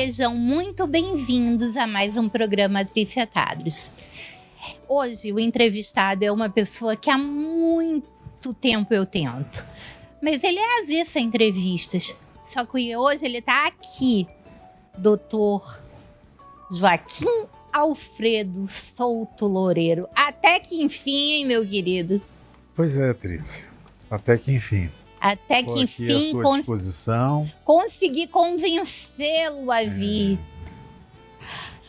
Sejam muito bem-vindos a mais um programa Triciatados. Hoje o entrevistado é uma pessoa que há muito tempo eu tento, mas ele é avesso a entrevistas. Só que hoje ele está aqui, Dr. Joaquim Alfredo Souto Loureiro. Até que enfim, hein, meu querido? Pois é, Trícia. Até que enfim. Até que enfim, à sua disposição. Consegui convencê-lo a vir.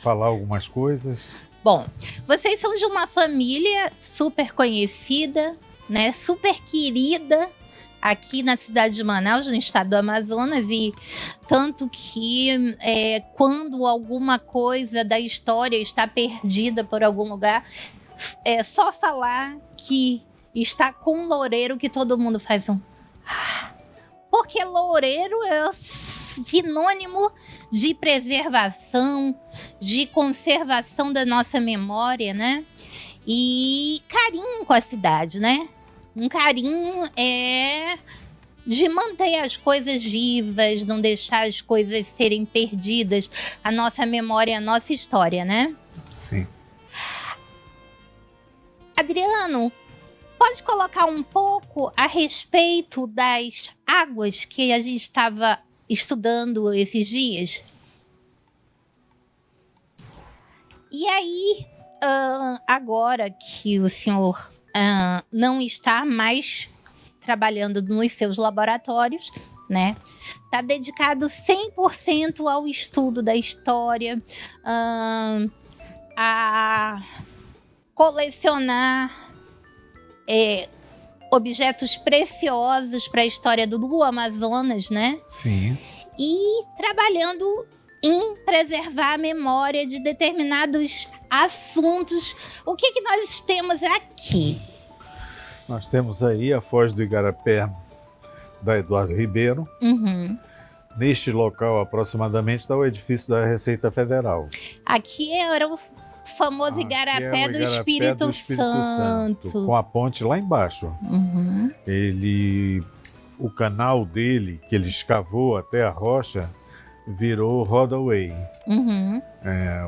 Falar algumas coisas. Bom, vocês são de uma família super conhecida, né? Super querida aqui na cidade de Manaus, no estado do Amazonas, e tanto que quando alguma coisa da história está perdida por algum lugar, é só falar que está com Loureiro que todo mundo faz um... Porque Loureiro é sinônimo de preservação, de conservação da nossa memória, né? E carinho com a cidade, né? Um carinho de manter as coisas vivas, não deixar as coisas serem perdidas, a nossa memória, a nossa história, né? Sim. Adriano, pode colocar um pouco a respeito das águas que a gente estava estudando esses dias? E aí, agora que o senhor não está mais trabalhando nos seus laboratórios, né? Está dedicado 100% ao estudo da história, a colecionar objetos preciosos para a história do Amazonas, né? Sim. E trabalhando em preservar a memória de determinados assuntos. O que nós temos aqui? Nós temos aí a Foz do Igarapé, da Eduardo Ribeiro. Uhum. Neste local, aproximadamente, está o edifício da Receita Federal. Aqui era o famoso Igarapé do Espírito Santo. Com a ponte lá embaixo. Uhum. O canal dele, que ele escavou até a rocha, virou Roadway. Uhum.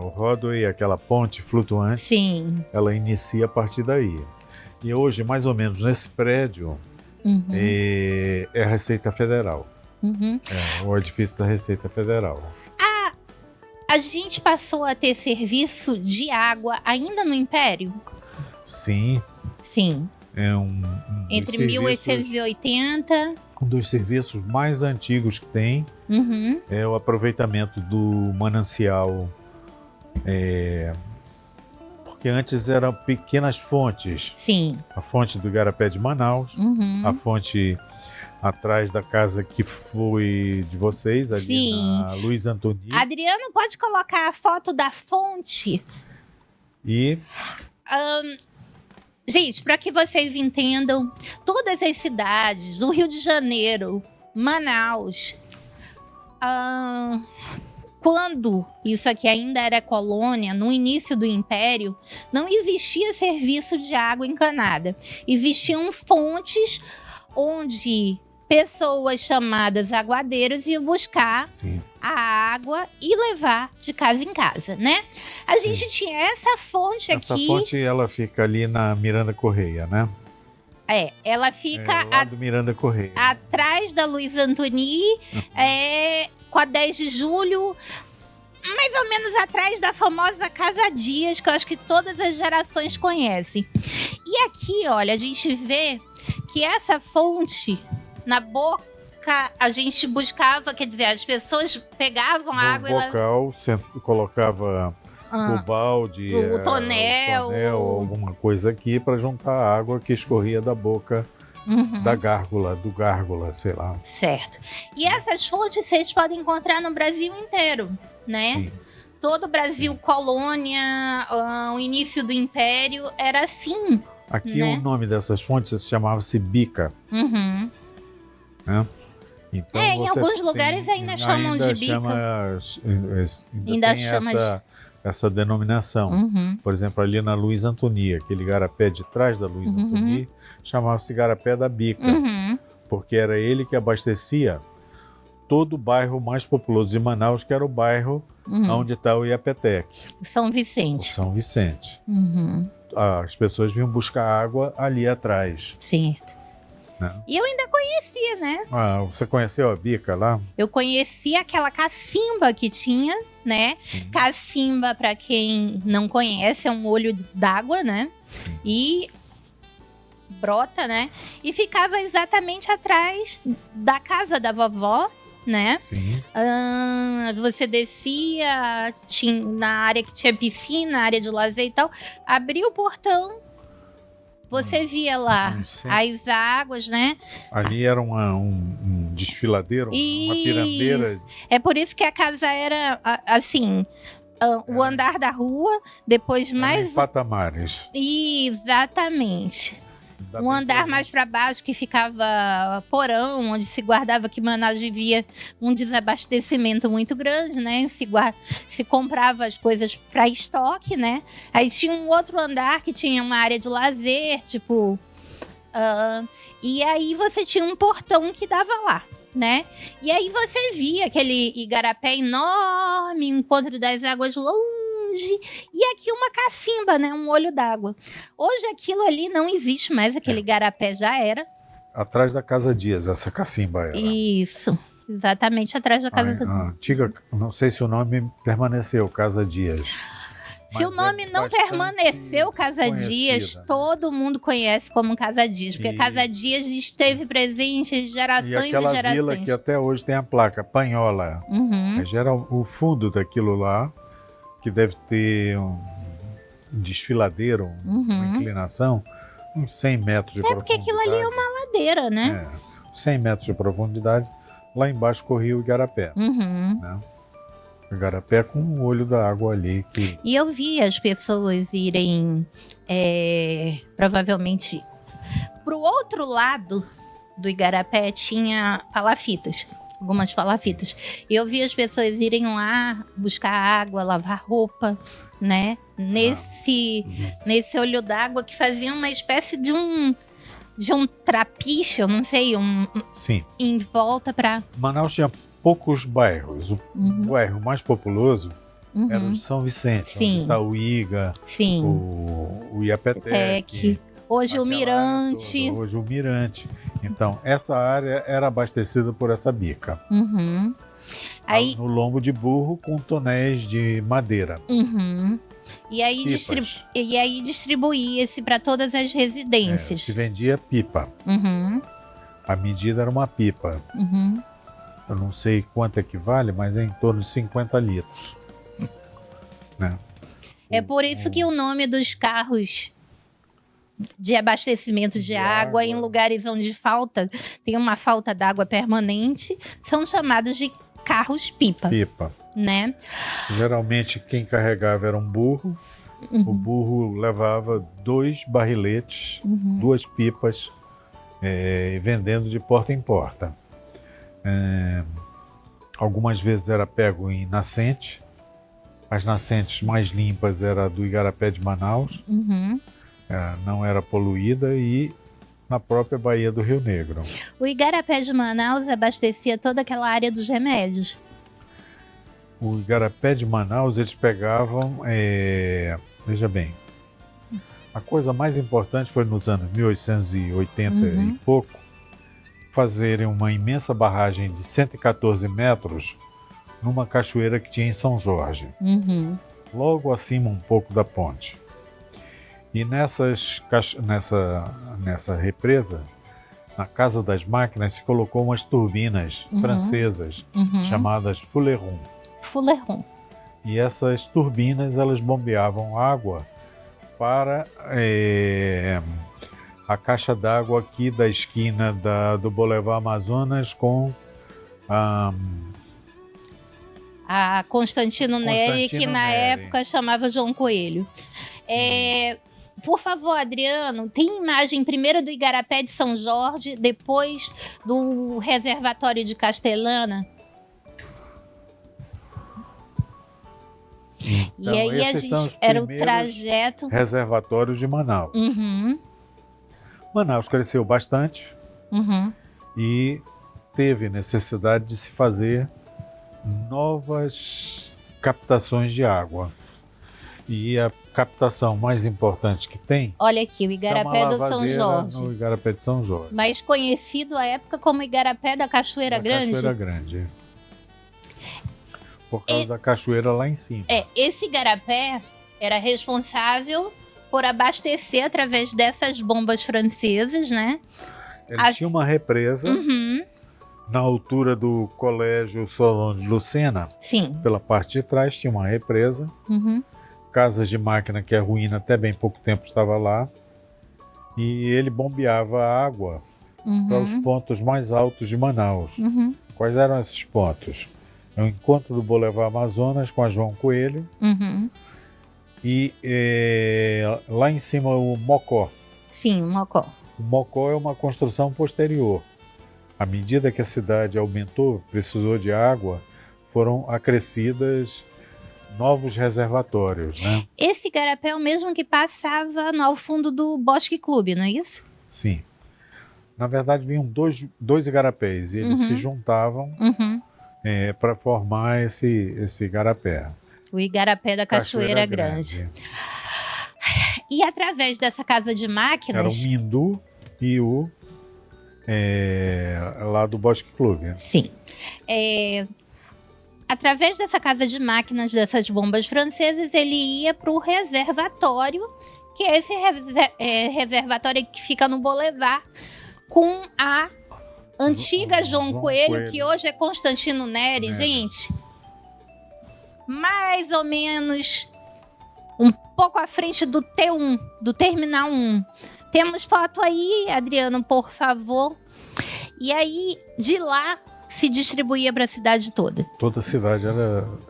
O Roadway, aquela ponte flutuante, sim, ela inicia a partir daí. E hoje, mais ou menos, nesse prédio, uhum. é a Receita Federal. Uhum. O edifício da Receita Federal. A gente passou a ter serviço de água ainda no Império? Sim. Sim. Entre 1880... Um dos serviços mais antigos que tem. Uhum. É o aproveitamento do manancial. Porque antes eram pequenas fontes. Sim. A fonte do Igarapé de Manaus, uhum. a fonte atrás da casa que foi de vocês, ali Sim. na Luiz Antoni. Adriano, pode colocar a foto da fonte? E... gente, para que vocês entendam, todas as cidades, o Rio de Janeiro, Manaus, quando isso aqui ainda era colônia, no início do Império, não existia serviço de água encanada. Existiam fontes onde pessoas chamadas aguadeiros iam buscar Sim. a água e levar de casa em casa, né? A gente tinha essa fonte aqui. Essa fonte, ela fica ali na Miranda Correia, né? Ela fica lá do Miranda Correia. atrás da Luiz Antoni, com a 10 de julho, mais ou menos atrás da famosa Casa Dias, que eu acho que todas as gerações conhecem. E aqui, olha, a gente vê que essa fonte, na boca, a gente buscava, quer dizer, as pessoas pegavam a água... No bocal, colocava o balde, o tonel, alguma coisa aqui para juntar a água que escorria da boca da gárgula, do gárgula, sei lá. Certo. E essas fontes vocês podem encontrar no Brasil inteiro, né? Sim. Todo o Brasil, colônia, o início do Império, era assim. Aqui né? o nome dessas fontes chamava-se bica. Uhum. Né? Então, em alguns lugares ainda chamam de bica. Ainda tem essa denominação. Uhum. Por exemplo, ali na Luiz Antoni, aquele igarapé de trás da Luiz Antoni, chamava-se igarapé da bica. Uhum. Porque era ele que abastecia todo o bairro mais populoso de Manaus, que era o bairro onde está o Iapetec, São o Vicente. São Vicente. Uhum. As pessoas vinham buscar água ali atrás. Certo. Né? E eu ainda conhecia, né? Você conheceu a bica lá? Eu conheci aquela cacimba que tinha, né? Sim. Cacimba, para quem não conhece, é um olho d'água, né? E brota, né? E ficava exatamente atrás da casa da vovó, né? Sim. Você descia na área que tinha piscina, área de lazer e tal, abria o portão, você via lá as águas, né? Ali era um desfiladeiro, uma pirambeira. É por isso que a casa era assim, o andar da rua, depois mais... Em patamares. Exatamente. Um andar mais para baixo que ficava porão, onde se guardava, que Manaus vivia um desabastecimento muito grande, né? Se comprava as coisas para estoque, né? Aí tinha um outro andar que tinha uma área de lazer, tipo... e aí você tinha um portão que dava lá, né? E aí você via aquele igarapé enorme, encontro das águas longe, e aqui uma cacimba, né? Um olho d'água. Hoje aquilo ali não existe mais, aquele igarapé já era. Atrás da Casa Dias, essa cacimba era. Isso, exatamente atrás da casa A antiga, não sei se o nome permaneceu, Casa Dias. Se o nome não permaneceu Casa Dias, todo mundo conhece como Casa Dias, porque Casa Dias esteve presente em gerações e gerações. E aquela vila que até hoje tem a placa, Panhola. Era o fundo daquilo lá, que deve ter um desfiladeiro, uma inclinação, uns 100 metros de profundidade. Porque aquilo ali é uma ladeira, né? 100 metros de profundidade. Lá embaixo corria o Igarapé. Né? O Igarapé com o olho da água ali. E eu vi as pessoas irem, provavelmente, para o outro lado do Igarapé tinha palafitas. Algumas palafitas. Eu vi as pessoas irem lá buscar água, lavar roupa, né? Nesse olho d'água que fazia uma espécie de um trapiche, eu não sei, Sim. Em volta para... Manaus tinha poucos bairros. O bairro mais populoso era o de São Vicente, onde está o Iga, o Iapetec. Hoje o Mirante. Hoje o Mirante. Então, essa área era abastecida por essa bica. Aí, no lombo de burro com tonéis de madeira. E aí distribuía-se para todas as residências. Se vendia pipa. A medida era uma pipa. Eu não sei quanto equivale, mas é em torno de 50 litros. Né? É por isso que o nome dos carros de abastecimento de água em lugares onde tem uma falta d'água permanente, são chamados de carros-pipa. Né? Geralmente quem carregava era um burro. O burro levava 2 barriletes, 2 pipas, vendendo de porta em porta. Algumas vezes era pego em nascente. As nascentes mais limpas era do Igarapé de Manaus. Não era poluída, e na própria Baía do Rio Negro. O Igarapé de Manaus abastecia toda aquela área dos remédios. O Igarapé de Manaus, eles pegavam... veja bem, a coisa mais importante foi nos anos 1880 e pouco, fazerem uma imensa barragem de 114 metros numa cachoeira que tinha em São Jorge. Logo acima um pouco da ponte. E nessa represa, na Casa das Máquinas, se colocou umas turbinas francesas chamadas Fuleron. E essas turbinas, elas bombeavam água para a caixa d'água aqui da esquina do Boulevard Amazonas com a Constantino Neri, que na época chamava João Coelho. Por favor, Adriano, tem imagem primeiro do Igarapé de São Jorge, depois do reservatório de Castelana? Então, e aí era o trajeto... reservatórios de Manaus. Manaus cresceu bastante e teve necessidade de se fazer novas captações de água. E a captação mais importante que tem... Olha aqui, o Igarapé do São Jorge. No Igarapé de São Jorge. Mais conhecido à época como Igarapé da Cachoeira Grande. Cachoeira Grande. Por causa da cachoeira lá em cima. Esse igarapé era responsável por abastecer através dessas bombas francesas, né? Ele tinha uma represa na altura do Colégio Solon de Lucena. Sim. Pela parte de trás tinha uma represa. Casas de máquina, que é ruína, até bem pouco tempo estava lá. E ele bombeava a água para os pontos mais altos de Manaus. Quais eram esses pontos? É o encontro do Boulevard Amazonas com a João Coelho. E lá em cima o Mocó. Sim, o Mocó. O Mocó é uma construção posterior. À medida que a cidade aumentou, precisou de água, foram acrescidas novos reservatórios, né? Esse igarapé é o mesmo que passava ao fundo do Bosque Clube, não é isso? Sim. Na verdade, vinham dois igarapés e eles se juntavam para formar esse igarapé. O Igarapé da Cachoeira Grande. E através dessa casa de máquinas... Era o Mindu e o lá do Bosque Clube. Sim. Através dessa casa de máquinas, dessas bombas francesas, ele ia para o reservatório, que é esse reservatório que fica no Boulevard, com a antiga João Coelho, que hoje é Constantino Neri, gente. Mais ou menos um pouco à frente do T1, do Terminal 1. Temos foto aí, Adriano, por favor. E aí, de lá, se distribuía para a cidade toda. Toda a cidade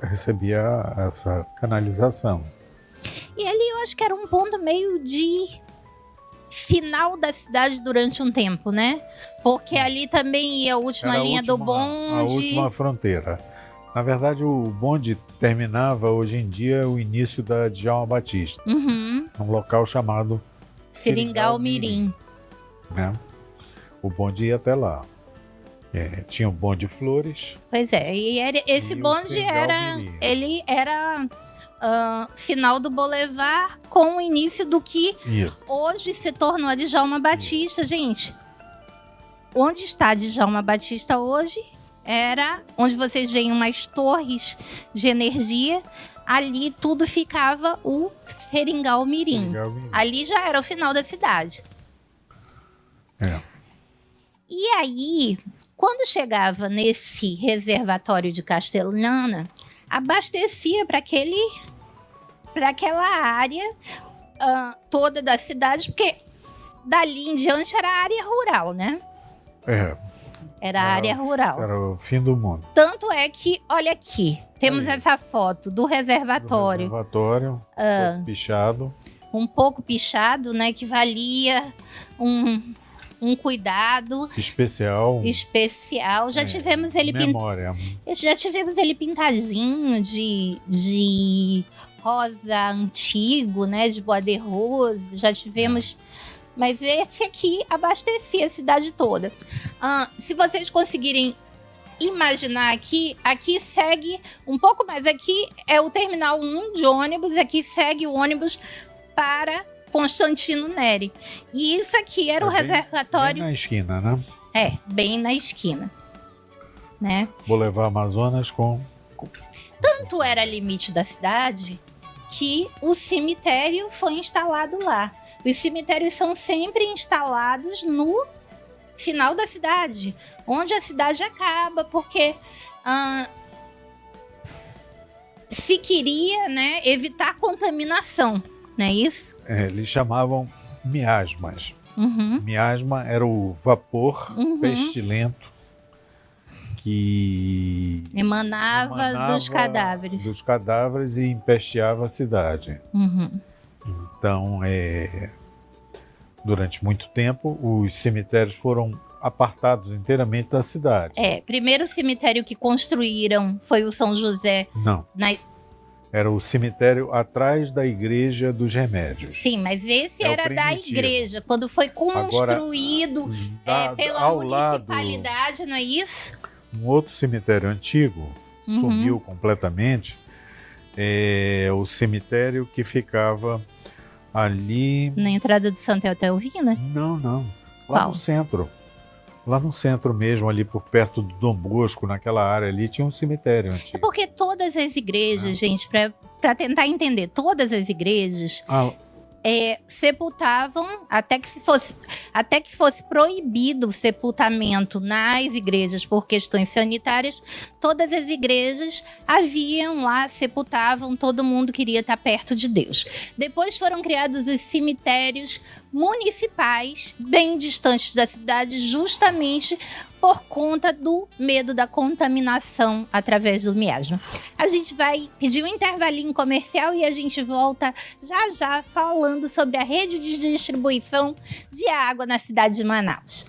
recebia essa canalização. E ali eu acho que era um ponto meio de final da cidade durante um tempo, né? Porque ali também ia a última linha do bonde. A última fronteira. Na verdade, o bonde terminava hoje em dia o início da Djalma Batista. Num local chamado Seringal Mirim. Né? O bonde ia até lá. Tinha o bonde Flores. Pois é, esse bonde era final do Boulevard com o início do que hoje se tornou a Djalma Batista. Gente, onde está a Djalma Batista hoje? Era onde vocês veem umas torres de energia. Ali tudo ficava o Seringal Mirim. Ali já era o final da cidade. E aí, quando chegava nesse reservatório de Castelana, abastecia para aquela área toda da cidade, porque dali em diante era área rural, né? Era área rural. Era o fim do mundo. Tanto é que, olha aqui, temos essa foto do reservatório. Um pouco pichado. Um pouco pichado, né? Que valia um cuidado especial. Já tivemos ele Já tivemos ele pintadinho de rosa antigo, né? De bois de rose. Já tivemos. Mas esse aqui abastecia a cidade toda. Se vocês conseguirem imaginar aqui segue um pouco mais. Aqui é o terminal 1 de ônibus. Aqui segue o ônibus para Constantino Neri. E isso aqui era o reservatório. Bem na esquina, né? Bem na esquina. Né? Boulevard Amazonas com... Tanto era limite da cidade que o cemitério foi instalado lá. Os cemitérios são sempre instalados no final da cidade, onde a cidade acaba, porque se queria, né, evitar contaminação, não é isso? Eles chamavam miasmas. Miasma era o vapor pestilento que emanava dos cadáveres. Dos cadáveres e empesteava a cidade. Então, durante muito tempo, os cemitérios foram apartados inteiramente da cidade. Primeiro cemitério que construíram foi o São José. Não. Era o cemitério atrás da Igreja dos Remédios. Sim, mas esse era da igreja, quando foi construído pela ao municipalidade, não é isso? Um outro cemitério antigo sumiu completamente. O cemitério que ficava ali... Na entrada do Santa Etelvina? Não. Lá no centro. Lá no centro mesmo, ali por perto do Dom Bosco, naquela área ali, tinha um cemitério antigo. É porque todas as igrejas, gente, para tentar entender, todas as igrejas sepultavam, até que fosse proibido o sepultamento nas igrejas por questões sanitárias, todas as igrejas haviam lá, sepultavam, todo mundo queria estar perto de Deus. Depois foram criados os cemitérios municipais, bem distantes da cidade, justamente por conta do medo da contaminação através do miasma. A gente vai pedir um intervalinho comercial e a gente volta já falando sobre a rede de distribuição de água na cidade de Manaus.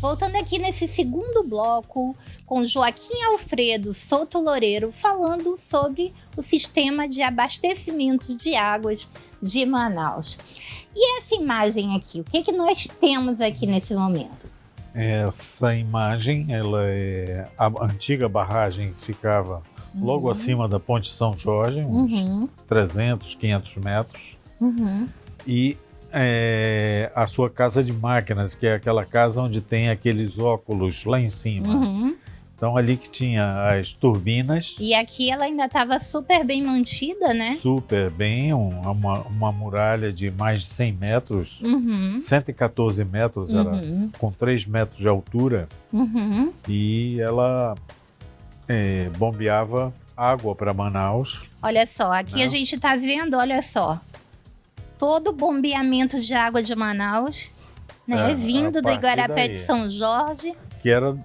Voltando aqui nesse segundo bloco com Joaquim Alfredo Souto Loureiro falando sobre o sistema de abastecimento de águas de Manaus. E essa imagem aqui, o que nós temos aqui nesse momento? Essa imagem, a antiga barragem ficava logo acima da Ponte São Jorge, uns 300, 500 metros. E a sua casa de máquinas, que é aquela casa onde tem aqueles óculos lá em cima. Então ali que tinha as turbinas. E aqui ela ainda estava super bem mantida, né? Super bem, uma muralha de mais de 100 metros, 114 metros, era com 3 metros de altura. E ela bombeava água para Manaus. Olha só, aqui a gente está vendo, olha só, todo o bombeamento de água de Manaus, né, vindo do Igarapé de São Jorge. Que era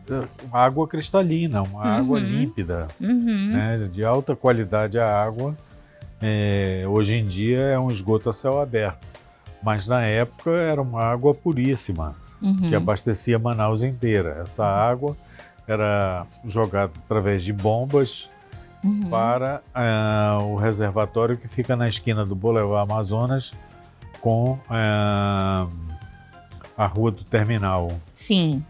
água cristalina, uma água límpida, né, de alta qualidade a água. Hoje em dia é um esgoto a céu aberto, mas na época era uma água puríssima, que abastecia Manaus inteira. Essa água era jogada através de bombas para o reservatório que fica na esquina do Boulevard Amazonas com a Rua do Terminal. Sim.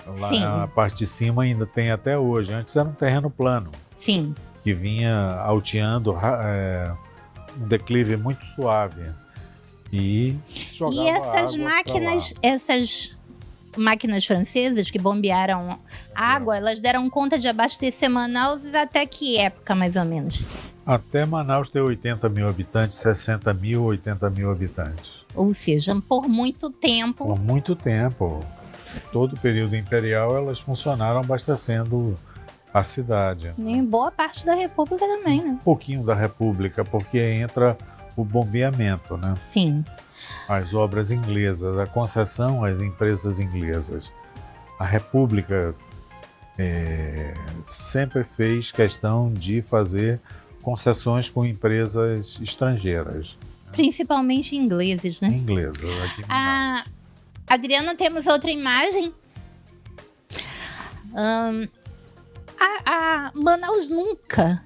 Lá, a parte de cima ainda tem até hoje. Antes era um terreno plano. Sim. Que vinha alteando um declive muito suave. E jogava essas máquinas francesas que bombearam água, elas deram conta de abastecer Manaus até que época, mais ou menos? Até Manaus ter 80 mil habitantes, 60 mil, 80 mil habitantes. Ou seja, por muito tempo. Por muito tempo. Todo o período imperial elas funcionaram abastecendo a cidade. Em boa parte da República também, né? Um pouquinho da República, porque entra o bombeamento, né? Sim. As obras inglesas, a concessão às empresas inglesas. A República sempre fez questão de fazer concessões com empresas estrangeiras. Principalmente ingleses, né? Ingleses. Aqui Adriano, temos outra imagem. Manaus nunca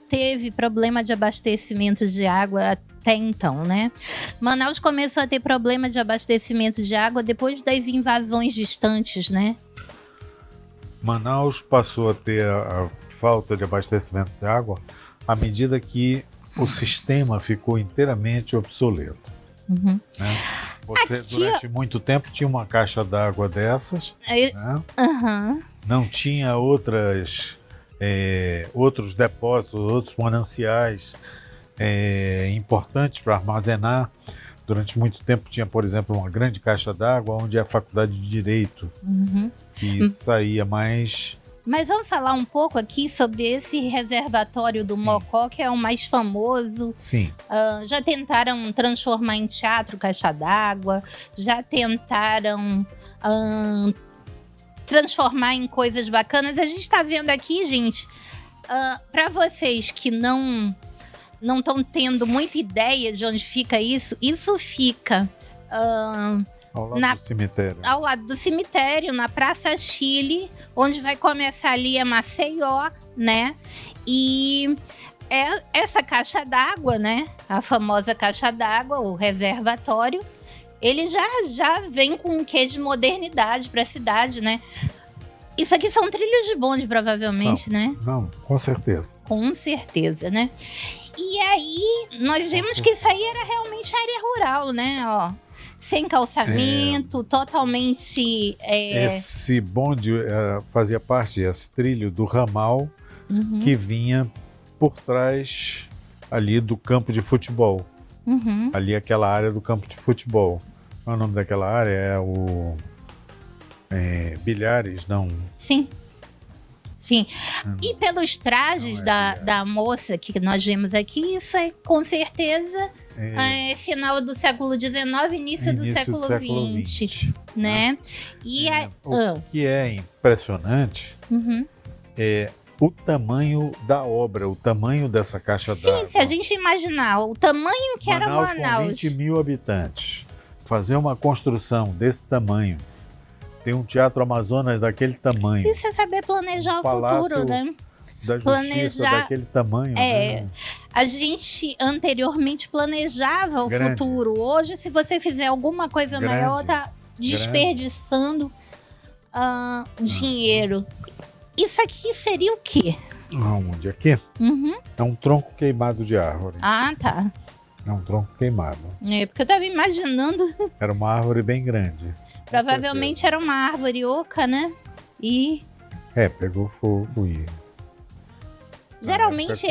teve problema de abastecimento de água até então, né? Manaus começou a ter problema de abastecimento de água depois das invasões distantes, né? Manaus passou a ter a falta de abastecimento de água à medida que o sistema ficou inteiramente obsoleto. Né? Você, durante muito tempo, tinha uma caixa d'água dessas, né? Não tinha outros depósitos, outros mananciais importantes para armazenar. Durante muito tempo tinha, por exemplo, uma grande caixa d'água onde é a Faculdade de Direito, que saía mais... Mas vamos falar um pouco aqui sobre esse reservatório do Mocó, que é o mais famoso. Sim. Já tentaram transformar em teatro caixa d'água, já tentaram transformar em coisas bacanas. A gente está vendo aqui, gente, Para vocês que não estão tendo muita ideia de onde fica isso fica ao lado do cemitério. Ao lado do cemitério, na Praça Chile, onde vai começar ali a Maceió, né? E essa caixa d'água, né? A famosa caixa d'água, o reservatório, ele já vem com um quê de modernidade para a cidade, né? Isso aqui são trilhos de bonde, provavelmente, né? Não, com certeza. Com certeza, né? E aí, nós vimos que isso aí era realmente área rural, né? Ó, sem calçamento, totalmente... Esse bonde fazia parte, esse trilho, do ramal que vinha por trás ali do campo de futebol. Ali aquela área do campo de futebol. Qual é o nome daquela área? É o... Bilhares, não? Sim. E pelos trajes da moça que nós vimos aqui, isso é com certeza final do século XIX, início do século XX, né? O que é impressionante é o tamanho da obra, o tamanho dessa caixa d'água. Sim, se a gente imaginar o tamanho que era Manaus. Com 20 mil habitantes, fazer uma construção desse tamanho, tem um Teatro Amazonas daquele tamanho. Isso é saber planejar o futuro, né? Da justiça daquele tamanho. Né? A gente anteriormente planejava o futuro. Hoje, se você fizer alguma coisa maior, tá desperdiçando dinheiro. Isso aqui seria o quê? Onde? Aqui? É um tronco queimado de árvore. Ah, tá. É um tronco queimado. Porque eu tava imaginando... Era uma árvore bem grande. Provavelmente era uma árvore oca, né? E... pegou fogo e... Geralmente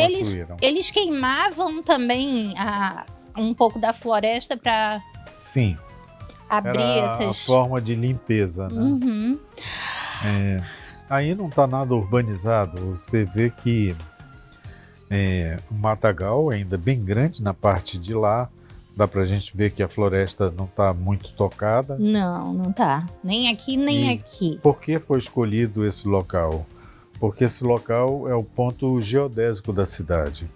eles queimavam também um pouco da floresta para abrir era a forma de limpeza, né? Aí não está nada urbanizado. Você vê que o matagal é ainda bem grande na parte de lá. Dá pra gente ver que a floresta não está muito tocada. Não tá. Nem aqui, nem aqui. Por que foi escolhido esse local? Porque esse local é o ponto geodésico da cidade.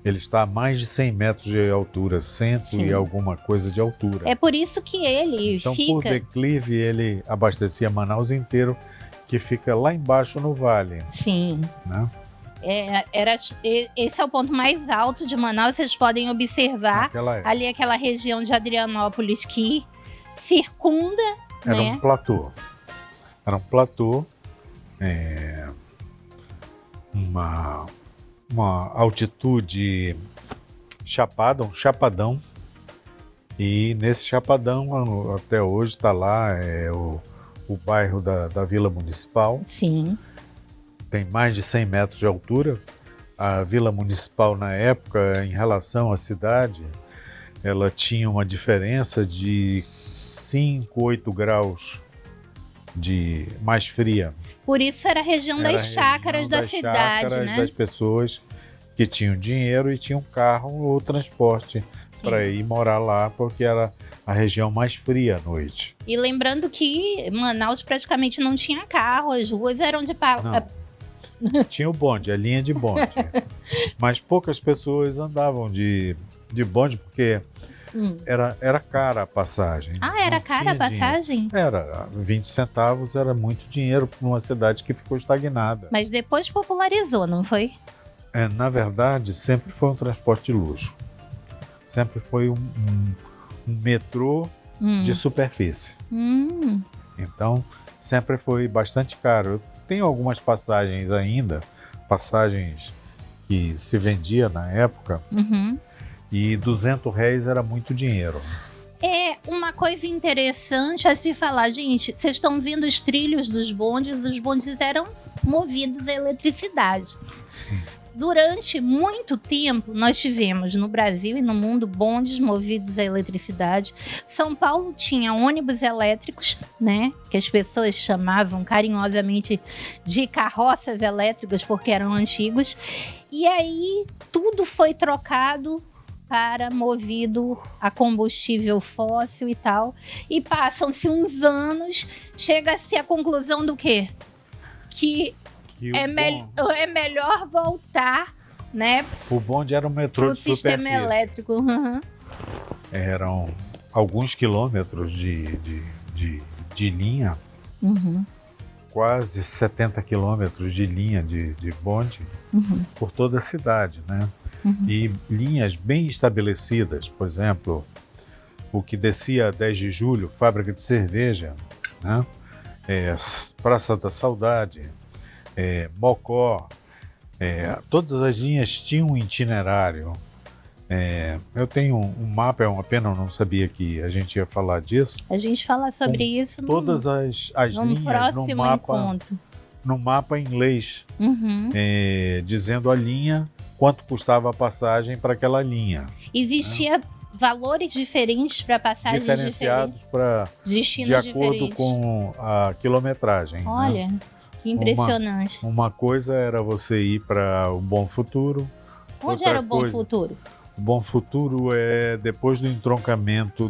Ele está a mais de 100 metros de altura, 100 e alguma coisa de altura. É por isso que ele então, fica... por declive, ele abastecia Manaus inteiro, que fica lá embaixo no vale. Sim. Né? Esse é o ponto mais alto de Manaus. Vocês podem observar ali aquela região de Adrianópolis que circunda. Era um platô. Era um platô. Uma altitude chapada, um chapadão. E nesse chapadão, até hoje, está lá o bairro da Vila Municipal. Sim. Tem mais de 100 metros de altura. A Vila Municipal, na época, em relação à cidade, ela tinha uma diferença de 5, 8 graus de mais fria. Por isso era a região das chácaras da cidade, né? Das pessoas que tinham dinheiro e tinham carro ou transporte para ir morar lá, porque era a região mais fria à noite. E lembrando que Manaus praticamente não tinha carro, as ruas eram de tinha o bonde, a linha de bonde. Mas poucas pessoas andavam de bonde, porque era cara a passagem. Era cara a passagem? Era, 20 centavos era muito dinheiro para uma cidade que ficou estagnada. Mas depois popularizou, não foi? Na verdade, sempre foi um transporte de luxo. Sempre foi um metrô de superfície. Então, sempre foi bastante caro. Tem algumas passagens ainda, passagens que se vendia na época, e R$200 era muito dinheiro. É uma coisa interessante a se falar. Gente, vocês estão vendo os trilhos dos bondes, os bondes eram movidos a eletricidade. Sim. Durante muito tempo, nós tivemos no Brasil e no mundo bondes movidos à eletricidade. São Paulo tinha ônibus elétricos, né? Que as pessoas chamavam carinhosamente de carroças elétricas porque eram antigos. E aí tudo foi trocado para movido a combustível fóssil e tal. E passam-se uns anos, chega-se à conclusão do quê? Que E o é melhor voltar, né, o bonde era um metrô pro de sistema superfície. elétrico. Uhum. Eram alguns quilômetros de linha, Uhum. quase 70 quilômetros de linha de bonde Uhum. por toda a cidade, né? Uhum. E linhas bem estabelecidas, por exemplo, o que descia a 10 de julho, fábrica de cerveja, né? Praça da Saudade, Mocó, todas as linhas tinham um itinerário. Eu tenho um mapa, é uma pena, eu não sabia que a gente ia falar disso. A gente fala sobre isso Todas as num linhas próximo encontro. no mapa em inglês, Uhum. dizendo a linha, quanto custava a passagem para aquela linha. Existia valores diferentes para passagens Diferenciados de destinos acordo diferentes. com a quilometragem. Né? Olha, que impressionante. Uma coisa era você ir para o Bom Futuro. Onde outra era o Bom coisa, Futuro? O Bom Futuro é depois do entroncamento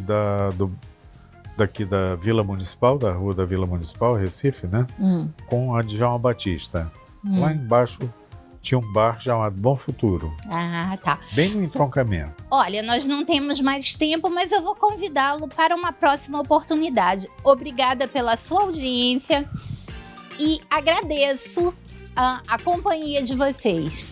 daqui da Vila Municipal, da Rua da Vila Municipal, Recife, né? Com a Djalma Batista. Lá embaixo tinha um bar chamado Bom Futuro. Ah, tá. Bem no entroncamento. Olha, nós não temos mais tempo, mas eu vou convidá-lo para uma próxima oportunidade. Obrigada pela sua audiência e agradeço a companhia de vocês.